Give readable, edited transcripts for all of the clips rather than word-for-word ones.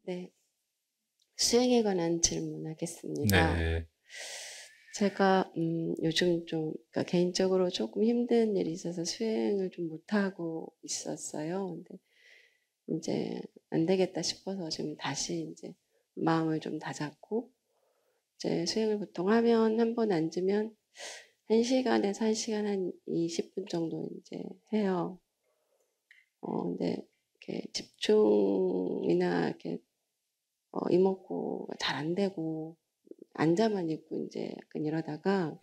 네. 수행에 관한 질문하겠습니다. 네. 제가 요즘 좀 그러니까 개인적으로 조금 힘든 일이 있어서 수행을 좀 못하고 있었어요. 근데 이제 안 되겠다 싶어서 지금 다시 이제 마음을 좀 다잡고 이제 수행을 보통 하면 한 번 앉으면 1시간에서 1시간 한 20분 정도 이제 해요. 근데 이렇게 집중이나 이렇게 이목구가 잘 안 되고 앉아만 있고 이제 약간 이러다가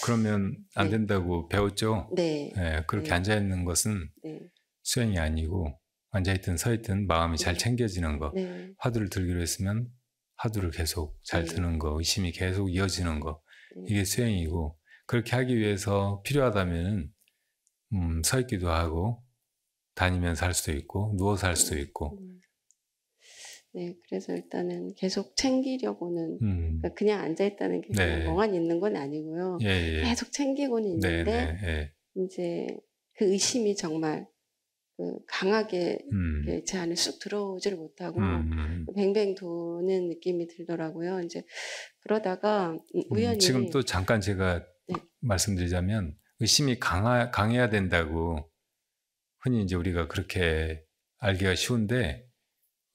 그러면 안 네. 된다고 배웠죠? 네. 네, 그렇게 네. 앉아있는 것은 네. 수행이 아니고 앉아있든 서있든 마음이 잘 네. 챙겨지는 거. 네. 화두를 들기로 했으면 화두를 계속 잘 네. 드는 거, 의심이 계속 이어지는 거. 네. 이게 수행이고, 그렇게 하기 위해서 필요하다면 서있기도 하고 다니면서 할 수도 있고 누워서 할 수도 있고. 네, 그래서 일단은 계속 챙기려고는 그러니까 그냥 앉아있다는 게 그냥 네. 멍하니 있는 건 아니고요. 예, 예. 계속 챙기고는 네, 있는데 네, 예. 이제 그 의심이 정말 강하게 이렇게 제 안에 쑥 들어오지를 못하고 뱅뱅 도는 느낌이 들더라고요. 이제 그러다가 우연히 지금 또 잠깐 제가 네. 말씀드리자면 의심이 강해야 된다고 흔히 이제 우리가 그렇게 알기가 쉬운데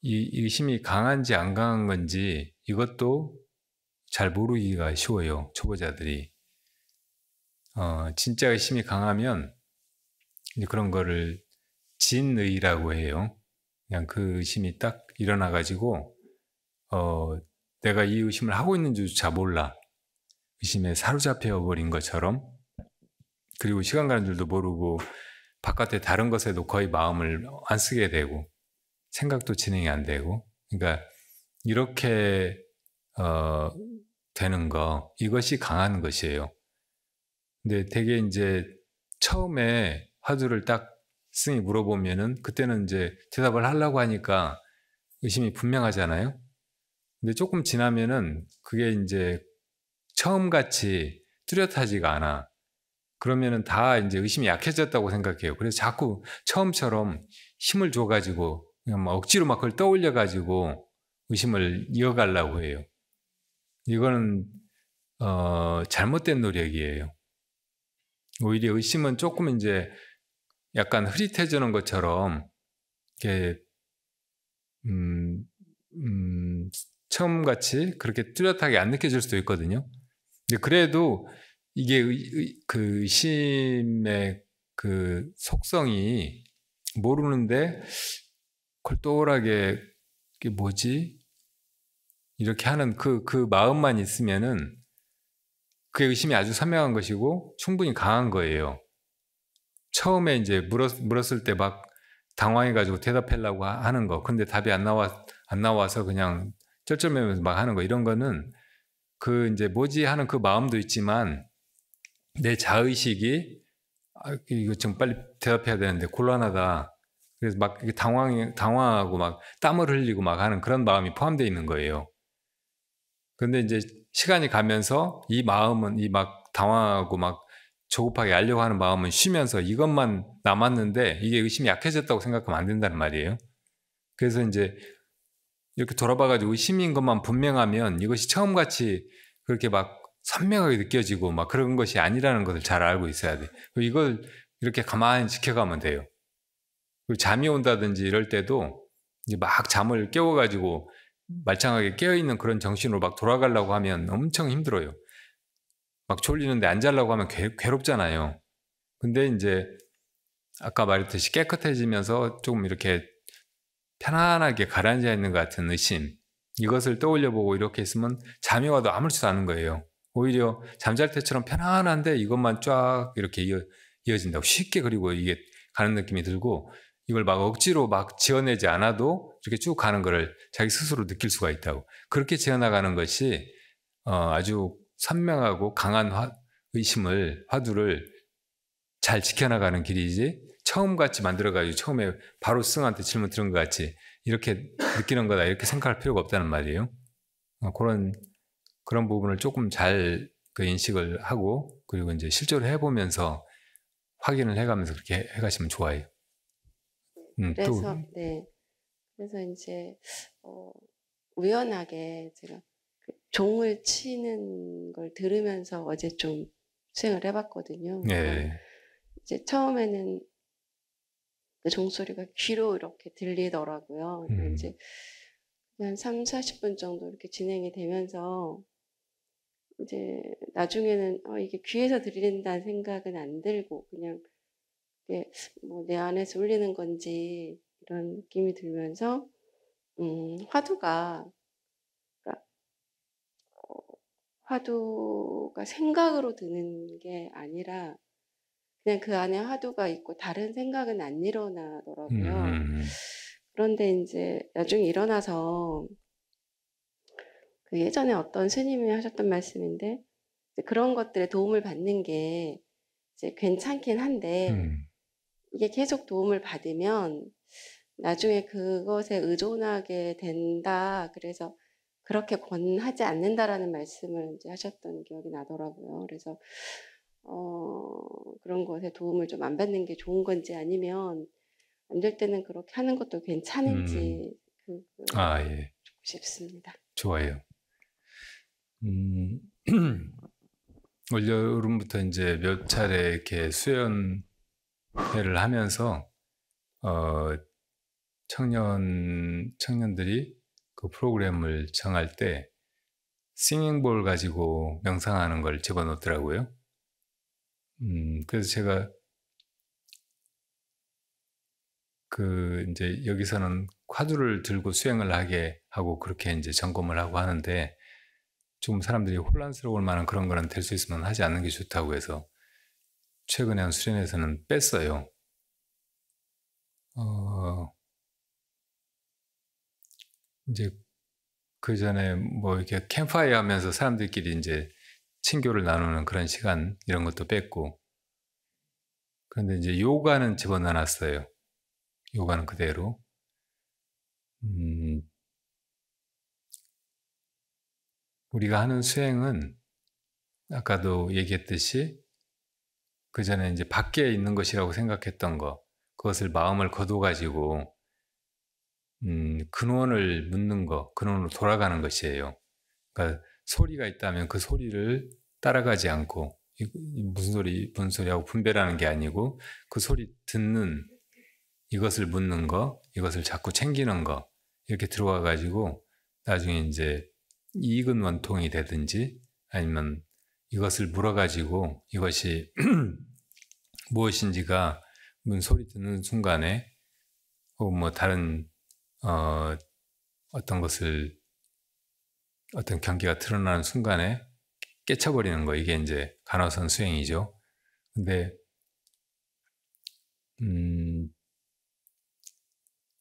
이 의심이 강한지 안 강한 건지 이것도 잘 모르기가 쉬워요. 초보자들이. 진짜 의심이 강하면 이제 그런 거를 진의라고 해요. 그냥 그 의심이 딱 일어나가지고 내가 이 의심을 하고 있는 줄조차 몰라. 의심에 사로잡혀 버린 것처럼. 그리고 시간 가는 줄도 모르고 바깥에 다른 것에도 거의 마음을 안 쓰게 되고 생각도 진행이 안 되고, 그러니까 이렇게 되는 거, 이것이 강한 것이에요. 근데 되게 이제 처음에 화두를 딱 스승이 물어보면은 그때는 이제 대답을 하려고 하니까 의심이 분명하잖아요. 근데 조금 지나면은 그게 이제 처음같이 뚜렷하지가 않아. 그러면은 다 이제 의심이 약해졌다고 생각해요. 그래서 자꾸 처음처럼 힘을 줘가지고 그냥 막 억지로 막 그걸 떠올려가지고 의심을 이어가려고 해요. 이거는 잘못된 노력이에요. 오히려 의심은 조금 이제 약간 흐릿해지는 것처럼 이렇게 처음같이 그렇게 뚜렷하게 안 느껴질 수도 있거든요. 근데 그래도 이게 그 의심의 그 속성이 모르는데 골똘하게 이게 뭐지? 이렇게 하는 그 마음만 있으면은 그 의심이 아주 선명한 것이고 충분히 강한 거예요. 처음에 이제 물었을 때 막 당황해가지고 대답하려고 하는 거. 근데 답이 안 나와서 그냥 쩔쩔매면서 막 하는 거. 이런 거는 그 이제 뭐지 하는 그 마음도 있지만 내 자의식이 이거 좀 빨리 대답해야 되는데 곤란하다. 그래서 막 당황하고 막 땀을 흘리고 막 하는 그런 마음이 포함되어 있는 거예요. 근데 이제 시간이 가면서 이 마음은 이 막 당황하고 막 조급하게 알려고 하는 마음은 쉬면서 이것만 남았는데 이게 의심이 약해졌다고 생각하면 안 된다는 말이에요. 그래서 이제 이렇게 돌아봐가지고 의심인 것만 분명하면 이것이 처음같이 그렇게 막 선명하게 느껴지고 막 그런 것이 아니라는 것을 잘 알고 있어야 돼. 이걸 이렇게 가만히 지켜가면 돼요. 그리고 잠이 온다든지 이럴 때도 이제 막 잠을 깨워가지고 말짱하게 깨어있는 그런 정신으로 막 돌아가려고 하면 엄청 힘들어요. 막 졸리는데 안 자려고 하면 괴롭잖아요. 근데 이제 아까 말했듯이 깨끗해지면서 조금 이렇게 편안하게 가라앉아 있는 것 같은 의심, 이것을 떠올려보고 이렇게 있으면 잠이 와도 아무렇지도 않은 거예요. 오히려 잠잘 때처럼 편안한데 이것만 쫙 이렇게 이어진다고 쉽게, 그리고 이게 가는 느낌이 들고 이걸 막 억지로 막 지어내지 않아도 이렇게 쭉 가는 거를 자기 스스로 느낄 수가 있다고. 그렇게 지어나가는 것이 아주 선명하고 강한 화두를 잘 지켜나가는 길이지, 처음같이 만들어가지고 처음에 바로 스승한테 질문 들은 것 같이 이렇게 느끼는 거다 이렇게 생각할 필요가 없다는 말이에요. 그런 부분을 조금 잘 그 인식을 하고 그리고 이제 실제로 해보면서 확인을 해가면서 그렇게 해가시면 좋아요. 그래서 네, 그래서 이제 우연하게 제가 그 종을 치는 걸 들으면서 어제 좀 수행을 해봤거든요. 네. 이제 처음에는 그 종소리가 귀로 이렇게 들리더라고요. 이제 한 3, 40분 정도 이렇게 진행이 되면서 이제 나중에는 이게 귀에서 들린다는 생각은 안 들고 그냥 이게 뭐 내 안에서 울리는 건지 이런 느낌이 들면서 화두가 그러니까 화두가 생각으로 드는 게 아니라 그냥 그 안에 화두가 있고 다른 생각은 안 일어나더라고요. 그런데 이제 나중에 일어나서 그 예전에 어떤 스님이 하셨던 말씀인데 이제 그런 것들에 도움을 받는 게 이제 괜찮긴 한데 이게 계속 도움을 받으면 나중에 그것에 의존하게 된다. 그래서 그렇게 권하지 않는다라는 말씀을 이제 하셨던 기억이 나더라고요. 그래서 그런 것에 도움을 좀 안 받는 게 좋은 건지 아니면 안 될 때는 그렇게 하는 것도 괜찮은지 예. 듣고 싶습니다. 좋아요. 올여름부터 이제 몇 차례 이렇게 수연회를 하면서 청년들이 그 프로그램을 정할 때 싱잉볼 가지고 명상하는 걸 집어넣더라고요. 그래서 제가 이제 여기서는 화두를 들고 수행을 하게 하고 그렇게 이제 점검을 하고 하는데 좀 사람들이 혼란스러울 만한 그런 거는 될 수 있으면 하지 않는 게 좋다고 해서 최근에 한 수련회에서는 뺐어요. 이제 그 전에 뭐 이렇게 캠프파이어 하면서 사람들끼리 이제 친교를 나누는 그런 시간 이런 것도 뺐고 그런데 이제 요가는 집어넣어놨어요. 요가는 그대로. 우리가 하는 수행은 아까도 얘기했듯이 그 전에 이제 밖에 있는 것이라고 생각했던 거, 그것을 마음을 거둬가지고 근원을 묻는 거, 근원으로 돌아가는 것이에요. 그러니까 소리가 있다면 그 소리를 따라가지 않고 무슨 소리 하고 분별하는 게 아니고 그 소리 듣는 이것을 묻는 거, 이것을 자꾸 챙기는 거 이렇게 들어와 가지고 나중에 이제 이익은 원통이 되든지 아니면 이것을 물어가지고 이것이 무엇인지가 무슨 소리 듣는 순간에 혹은 뭐 다른 어떤 것을 어떤 경계가 드러나는 순간에 깨쳐버리는 거 이게 이제 간호선 수행이죠. 근데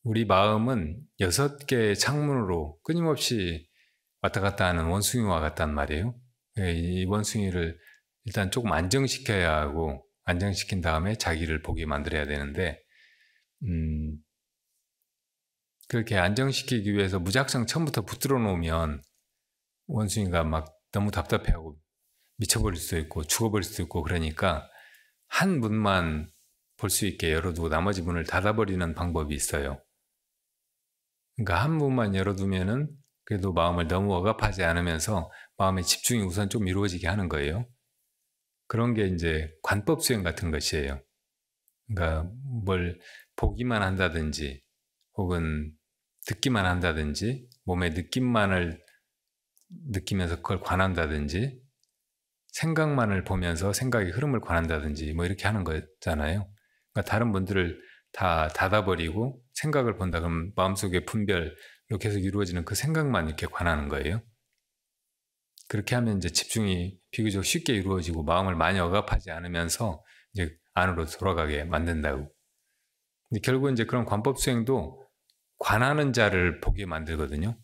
우리 마음은 6개의 창문으로 끊임없이 왔다 갔다 하는 원숭이와 같단 말이에요. 이 원숭이를 일단 조금 안정시켜야 하고 안정시킨 다음에 자기를 보게 만들어야 되는데 그렇게 안정시키기 위해서 무작정 처음부터 붙들어 놓으면 원숭이가 막 너무 답답해하고 미쳐버릴 수도 있고 죽어버릴 수도 있고 그러니까 한 문만 볼 수 있게 열어두고 나머지 문을 닫아버리는 방법이 있어요. 그러니까 한 문만 열어두면은 그래도 마음을 너무 억압하지 않으면서 마음의 집중이 우선 좀 이루어지게 하는 거예요. 그런 게 이제 관법 수행 같은 것이에요. 그러니까 뭘 보기만 한다든지 혹은 듣기만 한다든지 몸의 느낌만을 느끼면서 그걸 관한다든지 생각만을 보면서 생각의 흐름을 관한다든지 뭐 이렇게 하는 거잖아요. 그러니까 다른 분들을 다 닫아버리고 생각을 본다 그러면 마음속의 분별 이렇게 해서 이루어지는 그 생각만 이렇게 관하는 거예요. 그렇게 하면 이제 집중이 비교적 쉽게 이루어지고 마음을 많이 억압하지 않으면서 이제 안으로 돌아가게 만든다고. 근데 결국 이제 그런 관법 수행도 관하는 자를 보게 만들거든요.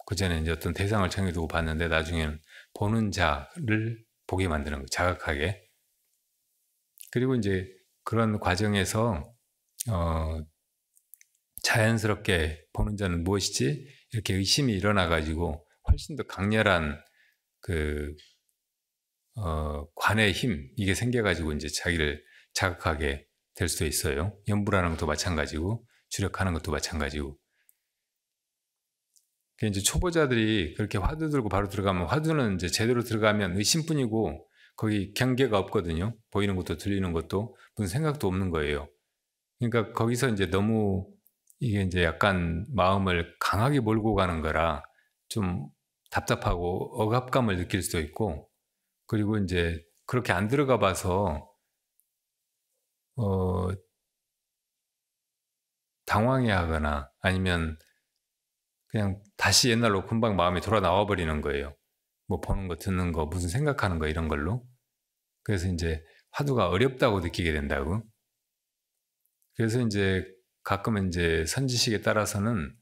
그 전에 이제 어떤 대상을 정해두고 봤는데 나중에는 보는 자를 보게 만드는 거예요. 자각하게. 그리고 이제 그런 과정에서 자연스럽게 보는 자는 무엇이지? 이렇게 의심이 일어나가지고 훨씬 더 강렬한 관의 힘 이게 생겨가지고 이제 자기를 자각하게 될 수도 있어요. 연부라는 것도 마찬가지고 주력하는 것도 마찬가지고. 이제 초보자들이 그렇게 화두 들고 바로 들어가면, 화두는 이제 제대로 들어가면 의심뿐이고 거기 경계가 없거든요. 보이는 것도 들리는 것도 무슨 생각도 없는 거예요. 그러니까 거기서 이제 너무 이게 이제 약간 마음을 강하게 몰고 가는 거라 좀 답답하고 억압감을 느낄 수도 있고, 그리고 이제 그렇게 안 들어가 봐서 당황해 하거나 아니면 그냥 다시 옛날로 금방 마음이 돌아 나와 버리는 거예요. 뭐 보는 거, 듣는 거, 무슨 생각하는 거 이런 걸로. 그래서 이제 화두가 어렵다고 느끼게 된다고. 그래서 이제 가끔은 이제 선지식에 따라서는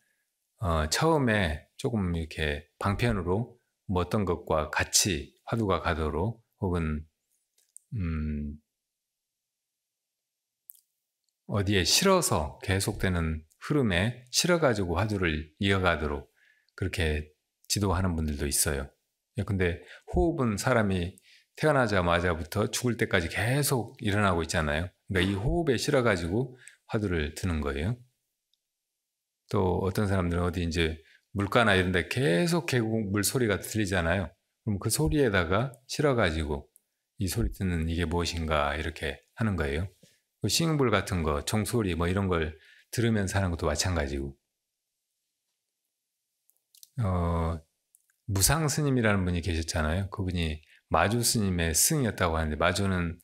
처음에 조금 이렇게 방편으로 뭐 어떤 것과 같이 화두가 가도록, 혹은 어디에 실어서 계속되는 흐름에 실어가지고 화두를 이어가도록 그렇게 지도하는 분들도 있어요. 근데 호흡은 사람이 태어나자마자부터 죽을 때까지 계속 일어나고 있잖아요. 그러니까 이 호흡에 실어가지고 화두를 드는 거예요. 또 어떤 사람들은 어디 이제 물가나 이런 데 계속 계곡 물 소리가 들리잖아요. 그럼 그 소리에다가 실어가지고 이 소리 듣는 이게 무엇인가 이렇게 하는 거예요. 싱불 같은 거, 종소리 뭐 이런 걸 들으면서 하는 것도 마찬가지고. 무상 스님이라는 분이 계셨잖아요. 그분이 마주 스님의 스승이었다고 하는데, 마주는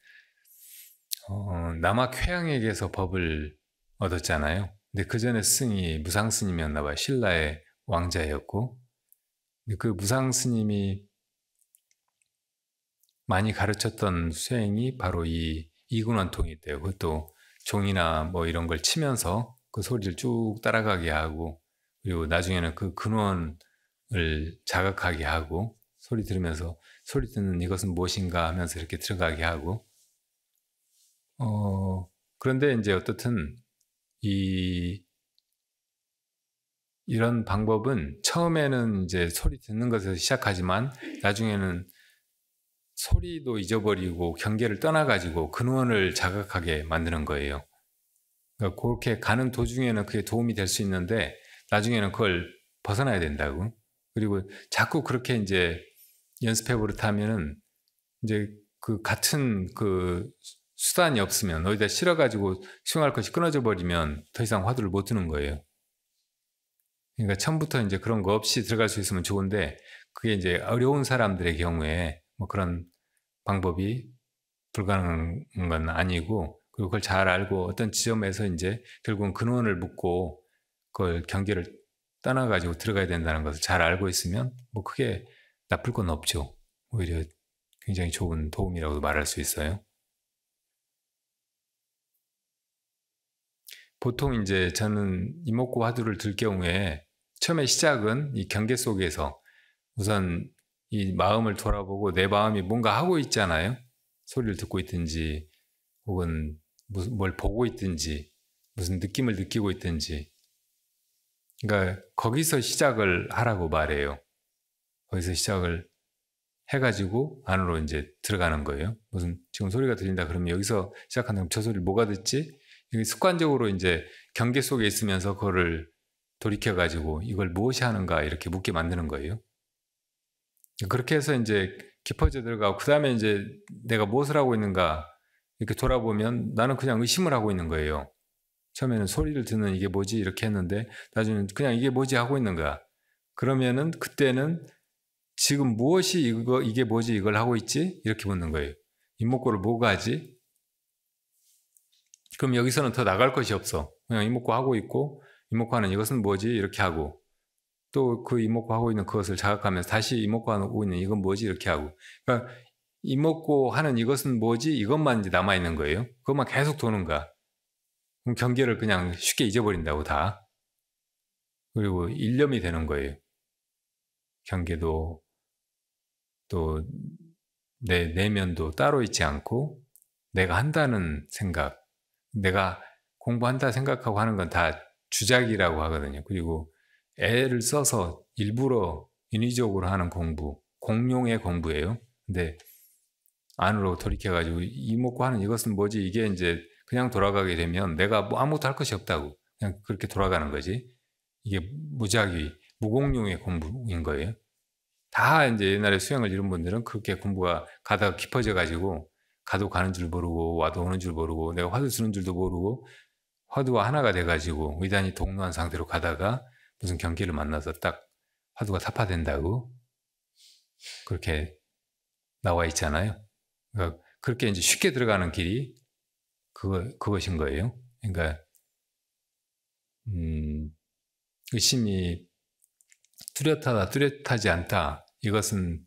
남학 회양에게서 법을 얻었잖아요. 근데 그 전에 스승이 무상 스님이었나 봐요. 신라의 왕자였고, 그 무상 스님이 많이 가르쳤던 수행이 바로 이 이근원통이 있대요. 그것도 종이나 뭐 이런 걸 치면서 그 소리를 쭉 따라가게 하고, 그리고 나중에는 그 근원을 자각하게 하고, 소리 들으면서 소리 듣는 이것은 무엇인가 하면서 이렇게 들어가게 하고, 그런데 이제 어떻든 이런 방법은 처음에는 이제 소리 듣는 것에서 시작하지만 나중에는 소리도 잊어버리고 경계를 떠나가지고 근원을 자각하게 만드는 거예요. 그러니까 그렇게 가는 도중에는 그게 도움이 될 수 있는데 나중에는 그걸 벗어나야 된다고. 그리고 자꾸 그렇게 이제 연습해 버릇하면은 이제 그 같은 그 수단이 없으면, 어디다 실어가지고 수용할 것이 끊어져 버리면 더 이상 화두를 못 드는 거예요. 그러니까 처음부터 이제 그런 거 없이 들어갈 수 있으면 좋은데, 그게 이제 어려운 사람들의 경우에 뭐 그런 방법이 불가능한 건 아니고, 그리고 그걸 잘 알고 어떤 지점에서 이제 결국은 근원을 묻고 그걸 경계를 떠나가지고 들어가야 된다는 것을 잘 알고 있으면 뭐 크게 나쁠 건 없죠. 오히려 굉장히 좋은 도움이라고 말할 수 있어요. 보통 이제 저는 이목구 화두를 들 경우에 처음에 시작은 이 경계 속에서 우선 이 마음을 돌아보고 내 마음이 뭔가 하고 있잖아요. 소리를 듣고 있든지 혹은 뭘 보고 있든지 무슨 느낌을 느끼고 있든지. 그러니까 거기서 시작을 하라고 말해요. 거기서 시작을 해가지고 안으로 이제 들어가는 거예요. 무슨 지금 소리가 들린다 그러면 여기서 시작한다면 저 소리를 뭐가 듣지? 여기 습관적으로 이제 경계 속에 있으면서 그거를 돌이켜가지고 이걸 무엇이 하는가 이렇게 묻게 만드는 거예요. 그렇게 해서 이제 깊어져 들어가고, 그 다음에 이제 내가 무엇을 하고 있는가 이렇게 돌아보면 나는 그냥 의심을 하고 있는 거예요. 처음에는 소리를 듣는 이게 뭐지 이렇게 했는데 나중에는 그냥 이게 뭐지 하고 있는 거야. 그러면은 그때는 지금 무엇이 이게 뭐지 이걸 하고 있지 이렇게 묻는 거예요. 이목구를 뭐가 하지? 그럼 여기서는 더 나갈 것이 없어. 그냥 이목구 하고 있고, 이목구 하는 이것은 뭐지 이렇게 하고, 또 그 이목구 하고 있는 그것을 자각하면서 다시 이목구 하고 있는 이건 뭐지 이렇게 하고. 그러니까 이목구 하는 이것은 뭐지 이것만 이제 남아 있는 거예요. 그것만 계속 도는 거야. 그럼 경계를 그냥 쉽게 잊어버린다고 다. 그리고 일념이 되는 거예요. 경계도 또 내 내면도 따로 있지 않고 내가 한다는 생각, 내가 공부한다 생각하고 하는 건 다 주작이라고 하거든요. 그리고 애를 써서 일부러 인위적으로 하는 공부, 공용의 공부예요. 근데 안으로 돌이켜가지고 이목구 하는 이것은 뭐지 이게 이제 그냥 돌아가게 되면 내가 뭐 아무것도 할 것이 없다고. 그냥 그렇게 돌아가는 거지. 이게 무작위, 무공용의 공부인 거예요. 다 이제 옛날에 수행을 이룬 분들은 그렇게 공부가 가다가 깊어져 가지고 가도 가는 줄 모르고 와도 오는 줄 모르고 내가 화두 쓰는 줄도 모르고 화두가 하나가 돼 가지고 의단이 동로한 상태로 가다가 무슨 경계를 만나서 딱 화두가 타파된다고 그렇게 나와 있잖아요. 그러니까 그렇게 이제 쉽게 들어가는 길이 그것인 거예요. 그러니까 의심이 뚜렷하다, 뚜렷하지 않다. 이것은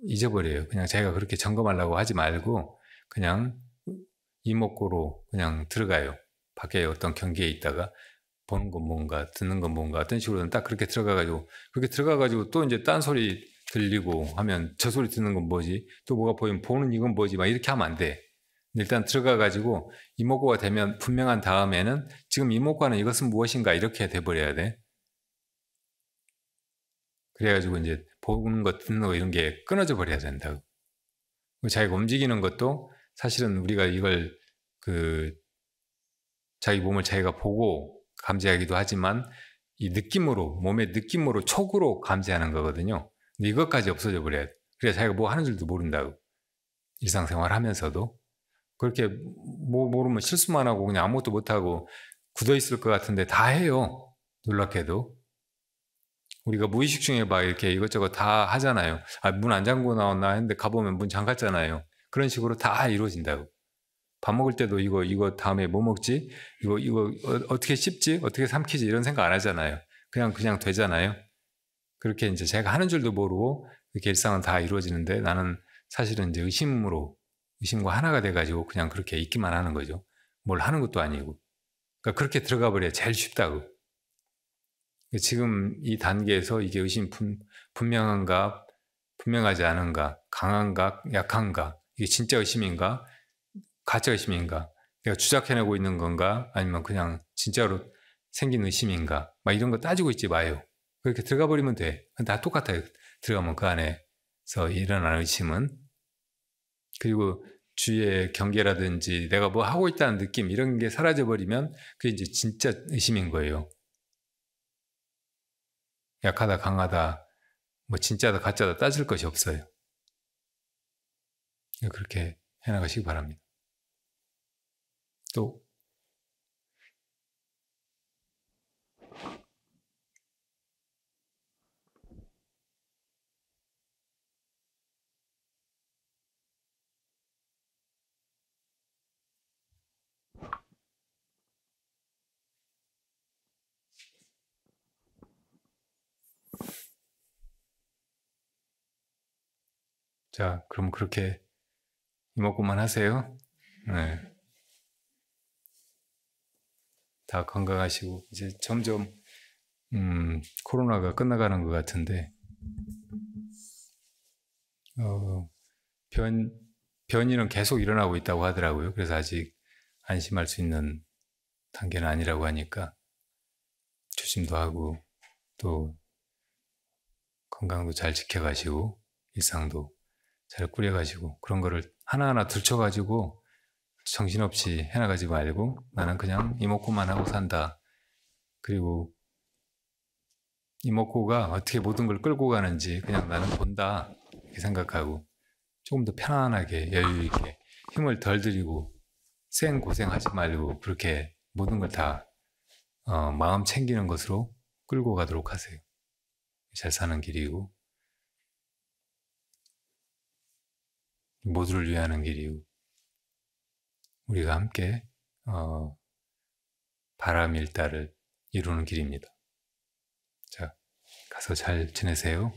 잊어버려요. 그냥 자기가 그렇게 점검하려고 하지 말고 그냥 이목구로 그냥 들어가요. 밖에 어떤 경계에 있다가 보는 건 뭔가, 듣는 건 뭔가 어떤 식으로는 딱 그렇게 들어가가지고 그렇게 들어가가지고 또 이제 딴 소리 들리고 하면 저 소리 듣는 건 뭐지? 또 뭐가 보이면 보는 이건 뭐지? 막 이렇게 하면 안 돼. 일단 들어가가지고 이목구가 되면 분명한 다음에는 지금 이목구는 이것은 무엇인가 이렇게 돼버려야 돼. 그래가지고 이제 보는 것, 듣는 거 이런 게 끊어져 버려야 된다고. 자기가 움직이는 것도 사실은 우리가 이걸 자기 몸을 자기가 보고 감지하기도 하지만 이 느낌으로, 몸의 느낌으로 촉으로 감지하는 거거든요. 근데 이것까지 없어져 버려야 돼. 그래야 자기가 뭐 하는 줄도 모른다고. 일상생활 하면서도. 그렇게 뭐 모르면 실수만 하고 그냥 아무것도 못하고 굳어 있을 것 같은데 다 해요. 놀랍게도. 우리가 무의식 중에 막 이렇게 이것저것 다 하잖아요. 문 안 잠그고 나왔나 했는데 가보면 문 잠갔잖아요. 그런 식으로 다 이루어진다고. 밥 먹을 때도 이거 다음에 뭐 먹지? 이거 어떻게 씹지? 어떻게 삼키지? 이런 생각 안 하잖아요. 그냥 되잖아요. 그렇게 이제 제가 하는 줄도 모르고 이렇게 일상은 다 이루어지는데 나는 사실은 이제 의심과 하나가 돼가지고 그냥 그렇게 있기만 하는 거죠. 뭘 하는 것도 아니고. 그러니까 그렇게 들어가 버려야 제일 쉽다고. 지금 이 단계에서 이게 분명한가, 분명하지 않은가, 강한가, 약한가, 이게 진짜 의심인가, 가짜 의심인가, 내가 주작해내고 있는 건가, 아니면 그냥 진짜로 생긴 의심인가, 막 이런 거 따지고 있지 마요. 그렇게 들어가 버리면 돼. 다 똑같아요. 들어가면 그 안에서 일어나는 의심은. 그리고 주위의 경계라든지 내가 뭐 하고 있다는 느낌, 이런 게 사라져버리면 그게 이제 진짜 의심인 거예요. 약하다, 강하다, 뭐 진짜다, 가짜다 따질 것이 없어요. 그렇게 해나가시기 바랍니다. 또 자, 그럼 그렇게 이목구만 하세요. 네. 다 건강하시고 이제 점점 코로나가 끝나가는 것 같은데 변이는 계속 일어나고 있다고 하더라고요. 그래서 아직 안심할 수 있는 단계는 아니라고 하니까 조심도 하고 또 건강도 잘 지켜가시고 일상도 잘 꾸려가지고 그런 거를 하나하나 들춰가지고 정신없이 해나가지 말고 나는 그냥 이목구만 하고 산다. 그리고 이목구가 어떻게 모든 걸 끌고 가는지 그냥 나는 본다 이렇게 생각하고 조금 더 편안하게 여유 있게 힘을 덜 들이고 고생하지 말고 그렇게 모든 걸 다 마음 챙기는 것으로 끌고 가도록 하세요. 잘 사는 길이고 모두를 위하는 길이고 우리가 함께 바람일다를 이루는 길입니다. 자, 가서 잘 지내세요.